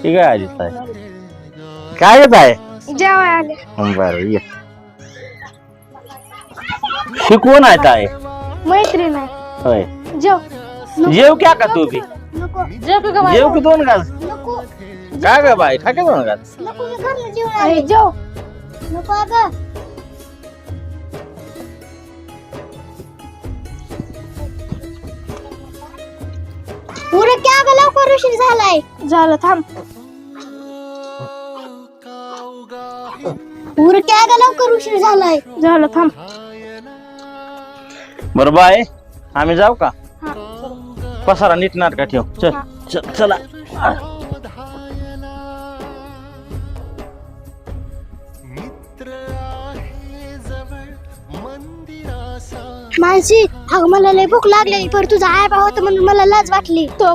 ठीक आहे आजी ताई. काय येत आहे जेवाय आले. बरं ये. शिकवून आहे ताई. मैत्रीण आहे. होय जेव. जेव क्या का तू भी नको. जेव का जेव की दोन घास नको. काय ग बाई खा की दोन घास. नको मी घरला जेवण आहे. जेव. नको अगं. पुरं क्या ग लवकर उशीर झालाय. झालं थांब. पुरं क्या ग लवकर उशीर झालाय. झालं थांब. बरं बाय आम्ही जाऊ का पसारा नीट नाटका ठेव चल चल चला. मानसी अगं मला लय भूक लागलेली पर तुझा आय बा होता म्हणून मला लाज वाटली. तो